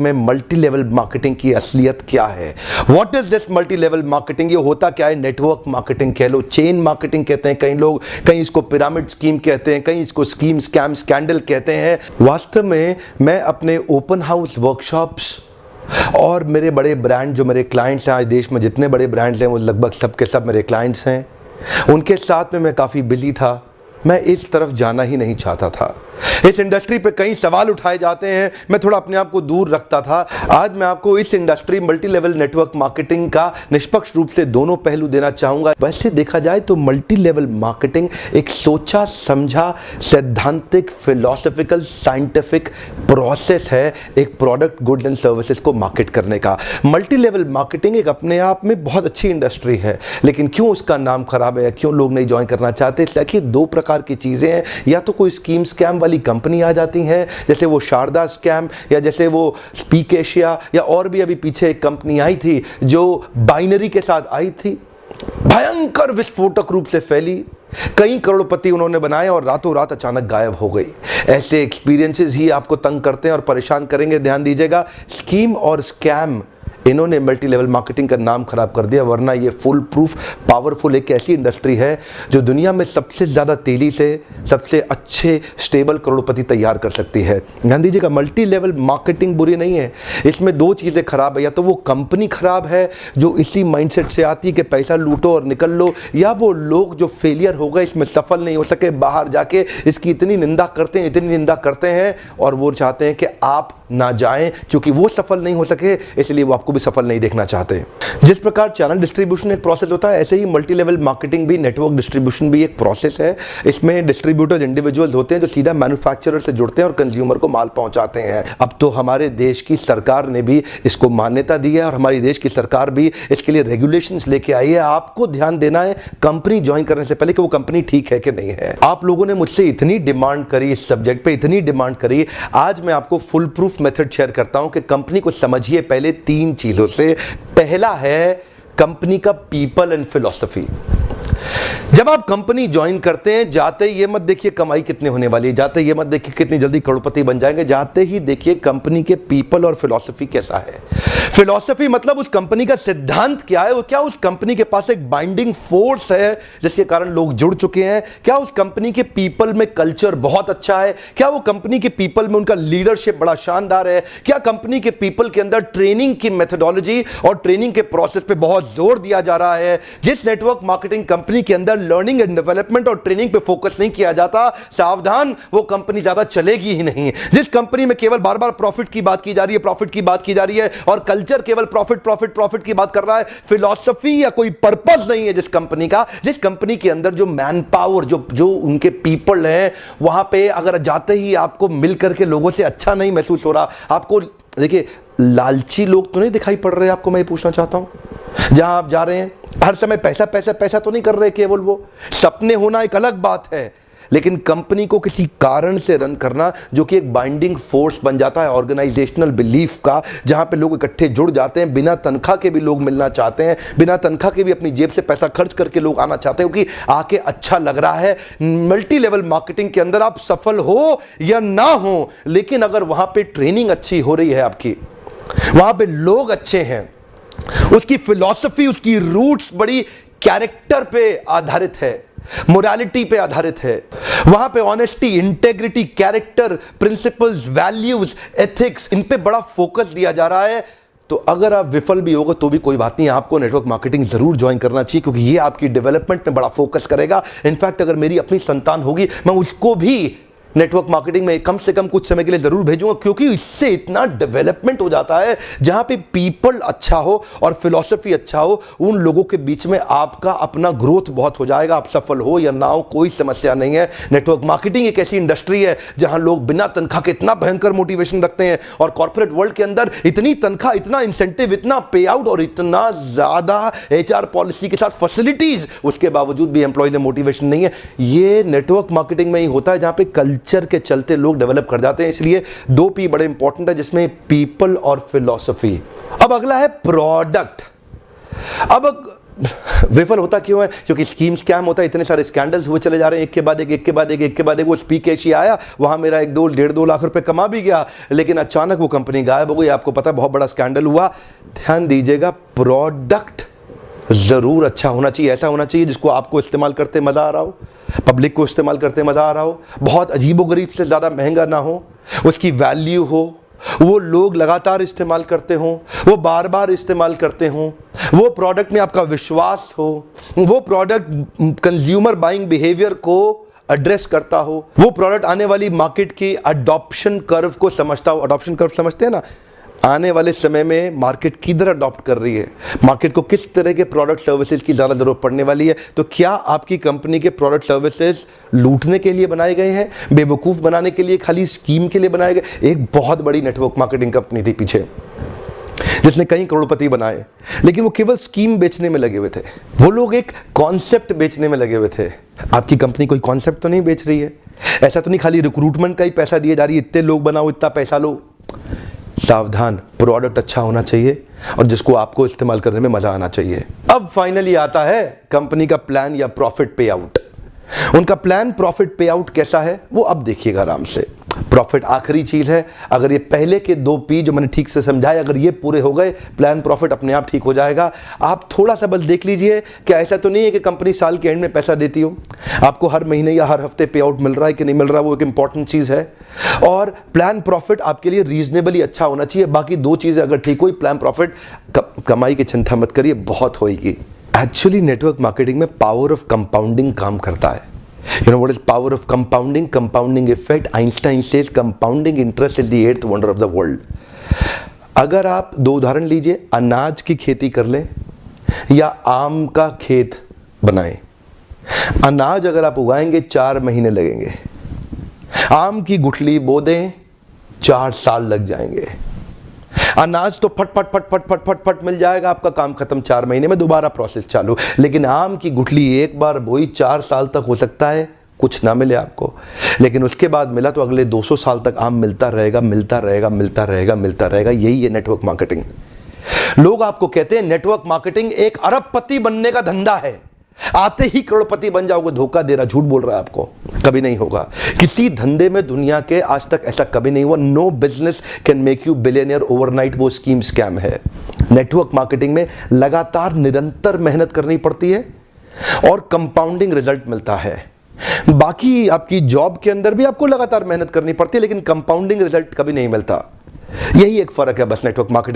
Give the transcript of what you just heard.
में multi level marketing की असलियत क्या है। What is this multi level marketing? ये होता क्या है? नेटवर्क मार्केटिंग कह लो, चेन मार्केटिंग कहते हैं कई लोग, कहीं इसको पिरामिड स्कीम कहते हैं, कहीं इसको स्कीम स्कैम स्कैंडल कहते हैं। वास्तव में मैं अपने ओपन हाउस वर्कशॉप्स और मेरे बड़े ब्रांड जो मेरे क्लाइंट्स हैं, आज देश में जितने बड़े ब्रांड्स हैं वो लगभग सब के सब मेरे क्लाइंट्स हैं, उनके साथ में मैं काफ़ी बिजी था। मैं इस तरफ जाना ही नहीं चाहता था। इस इंडस्ट्री पे कई सवाल उठाए जाते हैं, मैं थोड़ा अपने आप को दूर रखता था। आज मैं आपको इस industry multi level network marketing का निष्पक्ष रूप से दोनों पहलू देना चाहूंगा। वैसे देखा जाए तो मल्टी लेवल मार्केटिंग एक सोचा समझा सैद्धांतिक फिलोसॉफिकल साइंटिफिक प्रोसेस है एक प्रोडक्ट गुड्स एंड सर्विसेज को मार्केट करने का। मल्टी लेवल मार्केटिंग एक अपने आप में बहुत अच्छी इंडस्ट्री है, लेकिन क्यों उसका नाम खराब है, क्यों लोग नहीं ज्वाइन करना चाहते? देखिए, दो प्रकार की चीजें हैं। या तो कोई स्कीम स्कैम वाली कंपनी आ जाती है, जैसे वो शारदा स्कैम या जैसे वो स्पीक एशिया, या और भी अभी पीछे एक कंपनी आई थी जो बाइनरी के साथ आई थी, भयंकर विस्फोटक रूप से फैली, कई करोड़पति उन्होंने बनाए और रातों रात अचानक गायब हो गई। ऐसे एक्सपीरियंसेस ही आपको तंग करते हैं और परेशान करेंगे। ध्यान दीजिएगा, स्कीम और स्कैम इन्होंने मल्टी लेवल मार्केटिंग का नाम खराब कर दिया, वरना ये फुल प्रूफ पावरफुल एक ऐसी इंडस्ट्री है जो दुनिया में सबसे ज़्यादा तेजी से सबसे अच्छे स्टेबल करोड़पति तैयार कर सकती है। ध्यान दीजिएगा, मल्टी लेवल मार्केटिंग बुरी नहीं है, इसमें दो चीज़ें खराब है। या तो वो कंपनी खराब है जो इसी माइंडसेट से आती है कि पैसा लूटो और निकल लो, या वो लोग जो फेलियर हो गए, इसमें सफल नहीं हो सके, बाहर जाके इसकी इतनी निंदा करते हैं और वो चाहते हैं कि आप ना जाएं, क्योंकि वो सफल नहीं हो सके इसलिए वो आपको भी सफल नहीं देखना चाहते। जिस प्रकार चैनल डिस्ट्रीब्यूशन एक प्रोसेस होता है, ऐसे ही मल्टी लेवल मार्केटिंग भी, नेटवर्क डिस्ट्रीब्यूशन भी एक प्रोसेस है। इसमें डिस्ट्रीब्यूटर्स इंडिविजुअल्स होते हैं जो सीधा मैन्युफैक्चरर से जुड़ते हैं और कंज्यूमर को माल पहुंचाते हैं। अब तो हमारे देश की सरकार ने भी इसको मान्यता दी है और हमारी देश की सरकार भी इसके लिए रेगुलेशंस लेके आई है। आपको ध्यान देना है कंपनी ज्वाइन करने से पहले कि वो कंपनी ठीक है कि नहीं है। आप लोगों ने मुझसे इतनी डिमांड करी इस सब्जेक्ट पे, इतनी डिमांड करी, आज मैं आपको फुल प्रूफ मेथड शेयर करता हूं कि कंपनी को समझिए पहले तीन चीजों से। पहला है कंपनी का पीपल एंड फिलॉसफी। जब आप कंपनी ज्वाइन करते हैं, जाते ही ये मत देखिए कमाई कितनी होने वाली है, जाते ही ये मत देखिए कितनी जल्दी करोड़पति बन जाएंगे, जाते ही देखिए कंपनी के पीपल और फिलॉसफी कैसा है। फिलॉसफी मतलब उस कंपनी का सिद्धांत क्या है, वो क्या उस कंपनी के पास एक बाइंडिंग फोर्स है जिसके कारण लोग जुड़ चुके हैं, क्या उस कंपनी के पीपल में कल्चर बहुत अच्छा है, क्या वो कंपनी के पीपल में उनका लीडरशिप बड़ा शानदार है, क्या कंपनी के पीपल के अंदर ट्रेनिंग की मेथोडोलॉजी और ट्रेनिंग के प्रोसेस पे बहुत जोर दिया जा रहा है। जिस नेटवर्क मार्केटिंग कंपनी के अंदर लर्निंग एंड डेवलपमेंट और ट्रेनिंग पे फोकस नहीं किया जाता, सावधान, वो कंपनी ज्यादा चलेगी ही नहीं। जिस कंपनी में केवल बार बार प्रॉफिट की बात की जा रही है, प्रॉफिट की बात की जा रही है और कल्चर केवल प्रॉफिट प्रॉफिट प्रॉफिट की बात कर रहा है, फिलॉसफी या कोई पर्पस नहीं है जिस कंपनी का, जिस कंपनी के अंदर जो मैन पावर, जो उनके पीपल हैं, वहां पे अगर जाते ही आपको मिल करके लोगों से अच्छा नहीं महसूस हो रहा, आपको देखिए लालची लोग तो नहीं दिखाई पड़ रहे आपको, मैं ये पूछना चाहता हूं। जहां आप जा रहे हैं हर समय पैसा पैसा पैसा तो नहीं कर रहे केवल, वो सपने होना एक अलग बात है, लेकिन कंपनी को किसी कारण से रन करना जो कि एक बाइंडिंग फोर्स बन जाता है ऑर्गेनाइजेशनल बिलीफ का, जहां पे लोग इकट्ठे जुड़ जाते हैं, बिना तनख्वाह के भी लोग मिलना चाहते हैं, बिना तनख्वाह के भी अपनी जेब से पैसा खर्च करके लोग आना चाहते हैं क्योंकि आके अच्छा लग रहा है। मल्टी लेवल मार्केटिंग के अंदर आप सफल हो या ना हो, लेकिन अगर वहां पे ट्रेनिंग अच्छी हो रही है आपकी, वहां पे लोग अच्छे हैं, उसकी फिलॉसफी, उसकी रूट्स बड़ी कैरेक्टर पे आधारित है, मोरालिटी पे आधारित है, वहां पे honesty, integrity, character, principles, values, ethics, इन पे बड़ा फोकस दिया जा रहा है, तो अगर आप विफल भी होगा तो भी कोई बात नहीं, आपको नेटवर्क मार्केटिंग जरूर ज्वाइन करना चाहिए क्योंकि ये आपकी डेवलपमेंट में बड़ा फोकस करेगा। इनफैक्ट अगर मेरी अपनी संतान होगी, मैं उसको भी नेटवर्क मार्केटिंग में कम से कम कुछ समय के लिए जरूर भेजूंगा, क्योंकि इससे इतना डेवलपमेंट हो जाता है जहां पे पीपल अच्छा हो और फिलॉसफी अच्छा हो, उन लोगों के बीच में आपका अपना ग्रोथ बहुत हो जाएगा। आप सफल हो या ना हो कोई समस्या नहीं है। नेटवर्क मार्केटिंग एक ऐसी इंडस्ट्री है जहां लोग बिना तनख्वाह के इतना भयंकर मोटिवेशन रखते हैं और कॉर्पोरेट वर्ल्ड के अंदर इतनी तनख्वाह, इतना इंसेंटिव, इतना पे आउट और इतना ज्यादा एचआर पॉलिसी के साथ फैसिलिटीज, उसके बावजूद भी एम्प्लॉयज में मोटिवेशन नहीं है। ये नेटवर्क मार्केटिंग में ही होता है जहां पे कल्चर के चलते लोग डेवलप कर जाते हैं। इसलिए 2 P बड़े इंपॉर्टेंट है जिसमें पीपल और फिलॉसफी। अब अगला है प्रोडक्ट। अब विफल होता क्यों है? क्योंकि स्कीम स्कैम होता है, इतने सारे स्कैंडल्स हुए चले जा रहे हैं, एक के बाद एक, एक के बाद एक, एक के बाद एक। वो स्पीक एशिया आया, वहां मेरा 1-2 लाख रुपए कमा भी गया, लेकिन अचानक वो कंपनी गायब हो गई। आपको पता है बहुत बड़ा स्कैंडल हुआ। ध्यान दीजिएगा, प्रोडक्ट जरूर अच्छा होना चाहिए, ऐसा होना चाहिए जिसको आपको इस्तेमाल करते मजा आ रहा हो, पब्लिक को इस्तेमाल करते मजा आ रहा हो, बहुत अजीबोगरीब से ज्यादा महंगा ना हो, उसकी वैल्यू हो, वो लोग लगातार इस्तेमाल करते हों, वो बार बार इस्तेमाल करते हों, वो प्रोडक्ट में आपका विश्वास हो, वो प्रोडक्ट कंज्यूमर बाइंग बिहेवियर को एड्रेस करता हो, वो प्रोडक्ट आने वाली मार्केट की अडॉप्शन कर्व को समझता हो। अडॉप्शन कर्व समझते हैं ना? आने वाले समय में मार्केट किधर अडॉप्ट कर रही है, मार्केट को किस तरह के प्रोडक्ट सर्विसेज की ज़्यादा ज़रूरत पड़ने वाली है। तो क्या आपकी कंपनी के प्रोडक्ट सर्विसेज लूटने के लिए बनाए गए हैं, बेवकूफ़ बनाने के लिए, खाली स्कीम के लिए बनाए गए? एक बहुत बड़ी नेटवर्क मार्केटिंग कंपनी थी पीछे जिसने कई करोड़पति बनाए, लेकिन वो केवल स्कीम बेचने में लगे हुए थे। वो लोग एक कॉन्सेप्ट बेचने में लगे हुए थे। आपकी कंपनी कोई कॉन्सेप्ट तो नहीं बेच रही है, ऐसा तो नहीं खाली रिक्रूटमेंट का ही पैसा दिए जा रही है, इतने लोग बनाओ, इतना पैसा लो। सावधान, प्रोडक्ट अच्छा होना चाहिए और जिसको आपको इस्तेमाल करने में मजा आना चाहिए। अब फाइनली आता है कंपनी का प्लान या प्रॉफिट पे आउट। उनका प्लान प्रॉफिट पे आउट कैसा है वो अब देखिएगा आराम से। प्रॉफिट आखिरी चीज है। अगर ये पहले के 2 P जो मैंने ठीक से समझाए, अगर ये पूरे हो गए, प्लान प्रॉफिट अपने आप ठीक हो जाएगा। आप थोड़ा सा बस देख लीजिए कि ऐसा तो नहीं है कि कंपनी साल के एंड में पैसा देती हो, आपको हर महीने या हर हफ्ते पे आउट मिल रहा है कि नहीं मिल रहा, वो एक इंपॉर्टेंट चीज है। और प्लान प्रॉफिट आपके लिए रीजनेबली अच्छा होना चाहिए। बाकी 2 चीजें अगर ठीक हुई, प्लान प्रॉफिट, कमाई की चिंता मत करिए, बहुत होगी। एक्चुअली नेटवर्क मार्केटिंग में पावर ऑफ कंपाउंडिंग काम करता है। You know what is power of compounding? Compounding effect. Einstein says compounding interest is the 8th wonder of the world. अगर आप 2 उदाहरण लीजिए, अनाज की खेती कर लें या आम का खेत बनाएं। अनाज अगर आप उगाएंगे 4 महीने लगेंगे, आम की गुठली बो दें 4 साल लग जाएंगे। अनाज तो फट फट फट फट फट फट फट मिल जाएगा, आपका काम खत्म, 4 महीने में दोबारा प्रोसेस चालू। लेकिन आम की गुठली एक बार बोई 4 साल तक हो सकता है कुछ ना मिले आपको, लेकिन उसके बाद मिला तो अगले 200 साल तक आम मिलता रहेगा, मिलता रहेगा, मिलता रहेगा, मिलता रहेगा। यही है नेटवर्क मार्केटिंग। लोग आपको कहते हैं नेटवर्क मार्केटिंग एक अरबपति बनने का धंधा है, आते ही करोड़पति बन जाओगे। धोखा दे रहा, झूठ बोल रहा है आपको, कभी नहीं होगा। किसी धंधे में दुनिया के आज तक ऐसा कभी नहीं हुआ। No business can make you billionaire overnight, वो स्कीम स्कैम है। नेटवर्क मार्केटिंग में लगातार निरंतर मेहनत करनी पड़ती है और कंपाउंडिंग रिजल्ट मिलता है। बाकी आपकी जॉब के अंदर भी आपको लगातार मेहनत करनी पड़ती है, लेकिन कंपाउंडिंग रिजल्ट कभी नहीं मिलता। यही एक फर्क है बस नेटवर्क मार्केटिंग